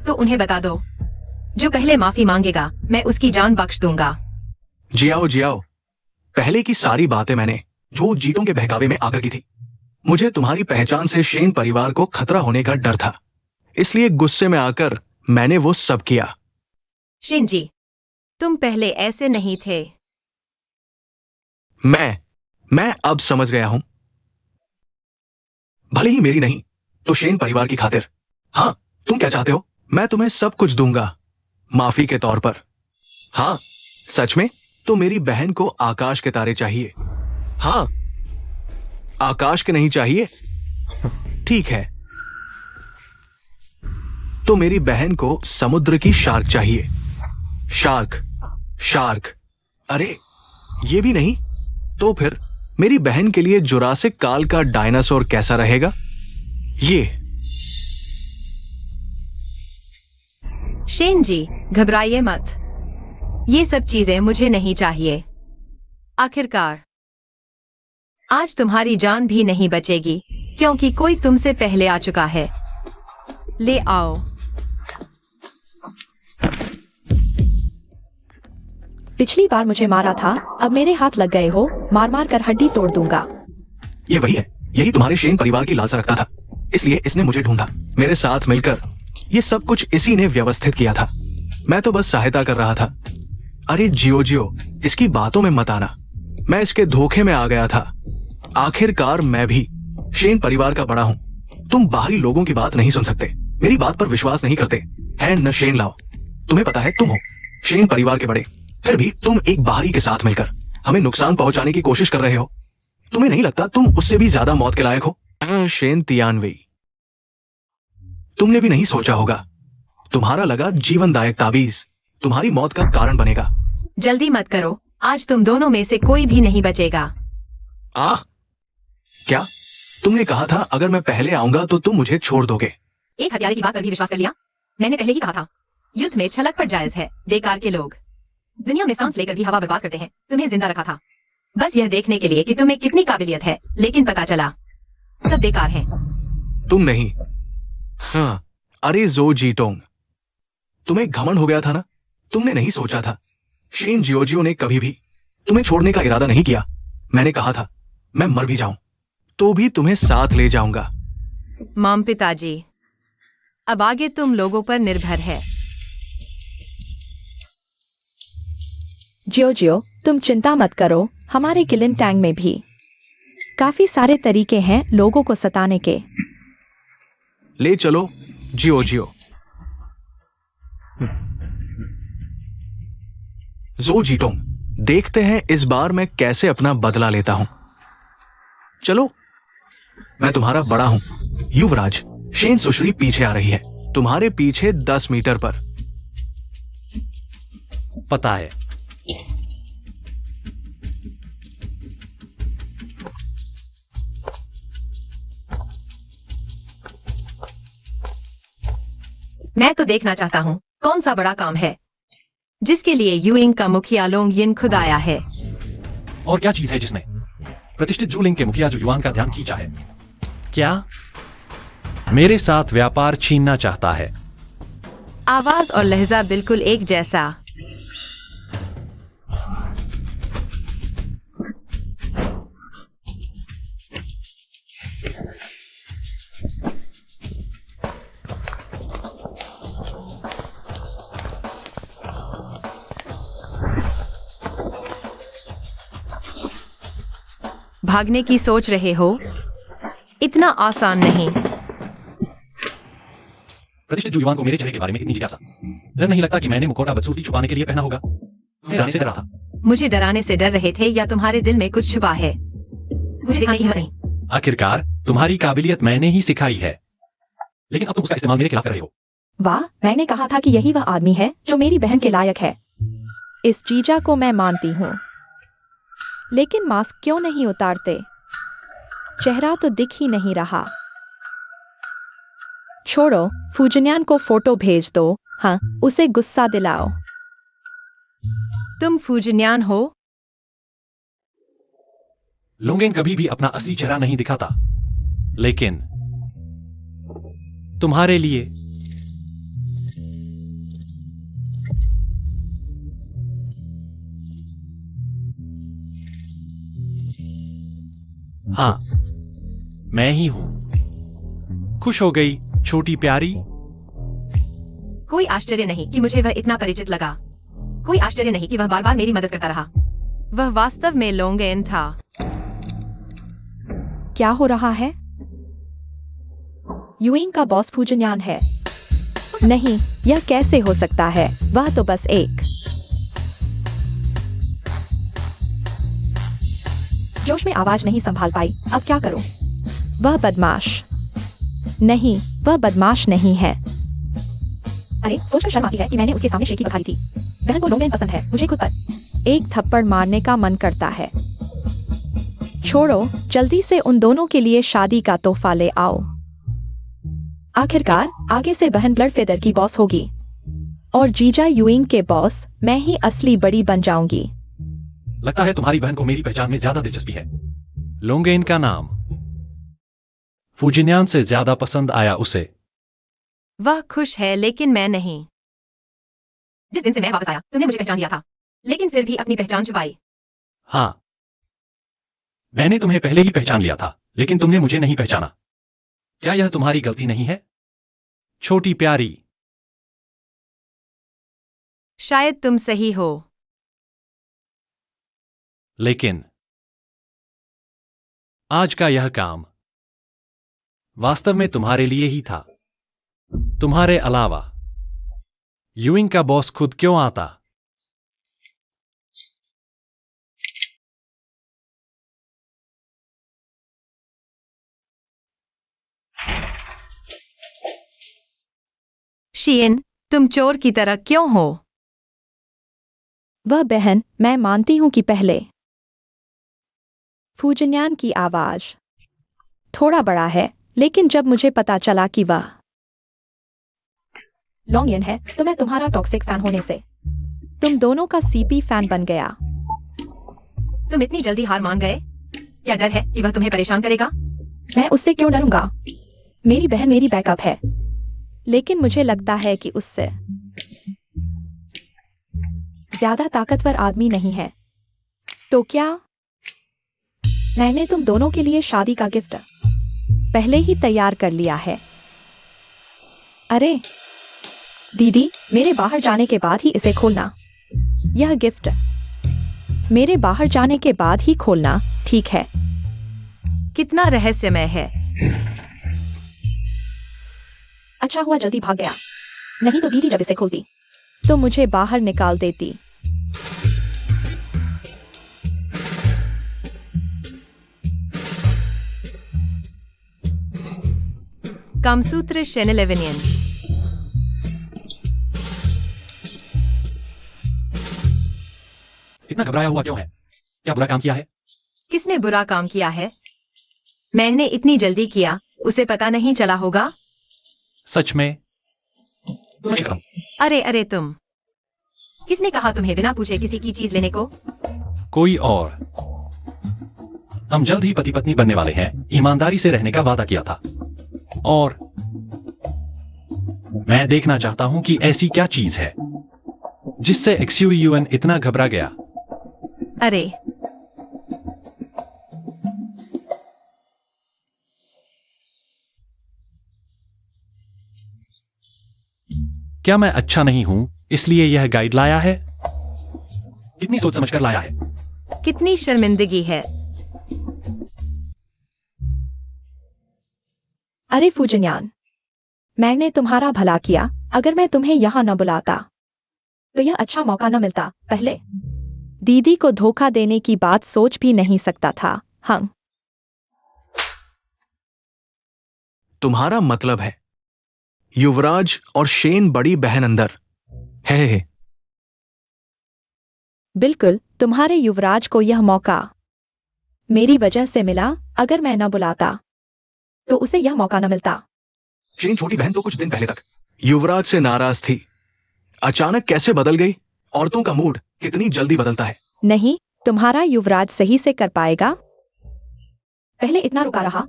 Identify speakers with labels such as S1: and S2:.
S1: तो उन्हें बता दो, जो पहले माफी मांगेगा मैं उसकी जान बख्श दूंगा।
S2: जियाओ, पहले की सारी बातें मैंने जो जीतों के बहकावे में आकर की थी। मुझे तुम्हारी पहचान से शेन परिवार को खतरा होने का डर था, इसलिए गुस्से में आकर मैंने वो सब किया।
S1: शिनजी, तुम पहले ऐसे नहीं थे।
S2: मैं अब समझ गया हूं। भले ही मेरी नहीं तो शेन परिवार की खातिर। हाँ, तुम क्या चाहते हो? मैं तुम्हें सब कुछ दूंगा माफी के तौर पर। हाँ, सच में तो मेरी बहन को आकाश के तारे चाहिए। हाँ, आकाश के नहीं चाहिए? ठीक है, तो मेरी बहन को समुद्र की शार्क चाहिए। शार्क। अरे, ये भी नहीं तो फिर मेरी बहन के लिए जुरासिक काल का डायनासोर कैसा रहेगा? ये।
S1: शेन जी, घबराइए मत, ये सब चीजें मुझे नहीं चाहिए। आखिरकार आज तुम्हारी जान भी नहीं बचेगी, क्योंकि कोई तुमसे पहले आ चुका है। ले आओ।
S3: पिछली बार मुझे मारा था, अब मेरे हाथ लग गए हो, मार मार कर हड्डी तोड़ दूंगा।
S2: ये वही है, यही तुम्हारे शेन परिवार की लालसा रखता था, इसलिए इसने मुझे ढूंढा। मेरे साथ मिलकर ये सब कुछ इसी ने व्यवस्थित किया था। मैं तो बस सहायता कर रहा था। अरे जियो, इसकी बातों में मत आना। मैं इसके धोखे में आ गया था। आखिरकार मैं भी शेन परिवार का बड़ा हूं। तुम बाहरी लोगों की बात नहीं सुन सकते, मेरी बात पर विश्वास नहीं करते है न शेन लाओ। तुम्हें पता है तुम हो शेन परिवार के बड़े, फिर भी तुम एक बाहरी के साथ मिलकर हमें नुकसान पहुंचाने की कोशिश कर रहे हो। तुम्हें नहीं लगता तुम उससे भी ज्यादा मौत के लायक हो? शेन तियानवे, तुमने भी नहीं सोचा होगा तुम्हारा लगा जीवनदायक ताबीज तुम्हारी मौत का कारण बनेगा।
S1: जल्दी मत करो, आज तुम दोनों में से कोई भी नहीं बचेगा।
S2: क्या तुमने कहा था अगर मैं पहले आऊंगा तो तुम मुझे छोड़ दोगे?
S1: एक हत्यारे की बात पर भी विश्वास कर लिया? मैंने पहले ही कहा था, युद्ध में छलक पर जायज है। बेकार के लोग दुनिया में सांस लेकर भी हवा बर्बाद करते हैं। तुम्हें जिंदा रखा था बस यह देखने के लिए कि तुम्हें कितनी काबिलियत है, लेकिन पता चला सब बेकार है।
S2: तुम नहीं। हाँ, अरे जो जीतोंग, तुम्हें घमंड हो गया था ना? तुमने नहीं सोचा था शेन जियो ने कभी भी तुम्हें छोड़ने का इरादा नहीं किया। मैंने कहा था मैं मर भी जाऊं तो भी तुम्हें साथ ले जाऊंगा।
S1: माम पिताजी, अब आगे तुम लोगों पर निर्भर है।
S3: जियो, तुम चिंता मत करो, हमारे किलिन टैंग में भी काफी सारे तरीके हैं लोगों को सताने के।
S2: ले चलो जियो। जो जीतोंग, देखते हैं इस बार मैं कैसे अपना बदला लेता हूं। चलो, मैं तुम्हारा बड़ा हूं युवराज। शेन सुश्री पीछे आ रही है, तुम्हारे पीछे 10 मीटर पर।
S4: पता है।
S1: मैं तो देखना चाहता हूँ कौन सा बड़ा काम है जिसके लिए यूइंग का मुखिया लोंग यिन खुद आया है।
S4: और क्या चीज है जिसने प्रतिष्ठित जूलिंग के मुखिया जो युआन का ध्यान खींचा है? क्या मेरे साथ व्यापार छीनना चाहता है?
S1: आवाज और लहजा बिल्कुल एक जैसा। भागने की सोच रहे हो? इतना आसान नहीं।
S4: प्रतिष्ठित युवान को मेरे चेहरे के बारे में इतनी जिज्ञासा। डर नहीं लगता कि मैंने मुखौटा बदसूरती छुपाने के लिए पहना होगा? मैं डराने से डर रहा था।
S1: मुझे डराने से डर रहे थे या तुम्हारे दिल में कुछ छुपा है? मुझे देखने की हिम्मत नहीं।
S4: आखिरकार तुम्हारी काबिलियत मैंने ही सिखाई है, लेकिन अब तुम उसका इस्तेमाल मेरे खिलाफ कर रहे हो।
S3: वाह, मैंने कहा था कि यही वह आदमी है जो मेरी बहन के लायक है। इस जीजा को मैं मानती हूँ, लेकिन मास्क क्यों नहीं उतारते? चेहरा तो दिख ही नहीं रहा। छोड़ो, फूजन्यान को फोटो भेज दो। हाँ, उसे गुस्सा दिलाओ।
S1: तुम फूजन्यान हो?
S4: लोंगेन कभी भी अपना असली चेहरा नहीं दिखाता, लेकिन तुम्हारे लिए हाँ, मैं ही हूं। खुश हो गई छोटी प्यारी।
S1: कोई आश्चर्य नहीं कि मुझे वह इतना परिचित लगा। कोई आश्चर्य नहीं कि वह बार बार मेरी मदद करता रहा। वह वास्तव में लोंगेन था।
S3: क्या हो रहा है? यूइंग का बॉस फूजनयान है। नहीं, यह कैसे हो सकता है? वह तो बस एक जोश में आवाज नहीं संभाल पाई। अब क्या करूं? वह बदमाश नहीं, वह बदमाश नहीं है। अरे, सोचकर शर्म आती है कि मैंने उसके सामने शेकी बखाई थी। बहन को लोंगेन पसंद है, मुझे खुद पर एक थप्पड़ मारने का मन करता है। छोड़ो, जल्दी से उन दोनों के लिए शादी का तोहफा ले आओ। आखिरकार आगे से बहन ब्लड फेदर की बॉस होगी और जीजा यूइंग के बॉस मैं ही असली बड़ी बन जाऊंगी।
S4: लगता है तुम्हारी बहन को मेरी पहचान में ज्यादा दिलचस्पी है। लोंगेन का नाम फूजिन्यान से ज्यादा पसंद आया उसे।
S1: वह खुश है लेकिन मैं नहीं। जिस दिन से मैं वापस आया तुमने मुझे पहचान लिया था, लेकिन फिर भी अपनी पहचान छुपाई।
S4: हाँ, मैंने तुम्हें पहले ही पहचान लिया था, लेकिन तुमने मुझे नहीं पहचाना। क्या यह तुम्हारी गलती नहीं है, छोटी प्यारी?
S1: शायद तुम सही हो,
S4: लेकिन आज का यह काम वास्तव में तुम्हारे लिए ही था। तुम्हारे अलावा यूइंग का बॉस खुद क्यों आता?
S1: शीन, तुम चोर की तरह क्यों हो?
S3: वह बहन, मैं मानती हूं कि पहले फूजन्यान की आवाज थोड़ा बड़ा है, लेकिन जब मुझे पता चला कि वह लोंगेन है तो मैं तुम्हारा टॉक्सिक फैन होने से तुम दोनों का सीपी फैन बन गया।
S1: तुम इतनी जल्दी हार मान गए? क्या डर है कि वह तुम्हें परेशान करेगा?
S3: मैं उससे क्यों डरूंगा? मेरी बहन मेरी बैकअप है, लेकिन मुझे लगता है कि उससे ज्यादा ताकतवर आदमी नहीं है। तो क्या मैंने तुम दोनों के लिए शादी का गिफ्ट पहले ही तैयार कर लिया है? अरे दीदी, मेरे बाहर जाने के बाद ही इसे खोलना। यह गिफ्ट मेरे बाहर जाने के बाद ही खोलना, ठीक है?
S1: कितना रहस्यमय है।
S3: अच्छा हुआ जल्दी भाग गया, नहीं तो दीदी जब इसे खोलती तो मुझे बाहर निकाल देती।
S1: कामसूत्र शेनेलेवेनियन।
S4: इतना घबराया हुआ क्यों है? क्या बुरा काम किया है?
S1: किसने बुरा काम किया है? मैंने इतनी जल्दी किया, उसे पता नहीं चला होगा।
S4: सच में? तुम्हें करूं?
S1: अरे अरे तुम, किसने कहा तुम्हें बिना पूछे किसी की चीज लेने को?
S4: कोई और। हम जल्द ही पति पत्नी बनने वाले हैं। ईमानदारी से रहने का वादा किया था, और मैं देखना चाहता हूं कि ऐसी क्या चीज है जिससे एक्सयूयूएन इतना घबरा गया।
S1: अरे
S4: क्या मैं अच्छा नहीं हूं इसलिए यह गाइड लाया है? कितनी सोच समझकर लाया है।
S1: कितनी शर्मिंदगी है।
S3: अरे फूजन्यान, मैंने तुम्हारा भला किया। अगर मैं तुम्हें यहां न बुलाता तो यह अच्छा मौका न मिलता। पहले दीदी को धोखा देने की बात सोच भी नहीं सकता था। हम
S2: तुम्हारा मतलब है युवराज और शेन बड़ी बहन अंदर है।
S3: बिल्कुल, तुम्हारे युवराज को यह मौका मेरी वजह से मिला। अगर मैं न बुलाता तो उसे यह मौका न मिलता।
S2: शेन छोटी बहन तो कुछ दिन पहले तक युवराज से नाराज थी, अचानक कैसे बदल गई? औरतों का मूड कितनी जल्दी बदलता है।
S3: नहीं, तुम्हारा युवराज सही से कर पाएगा। पहले इतना रुका रहा।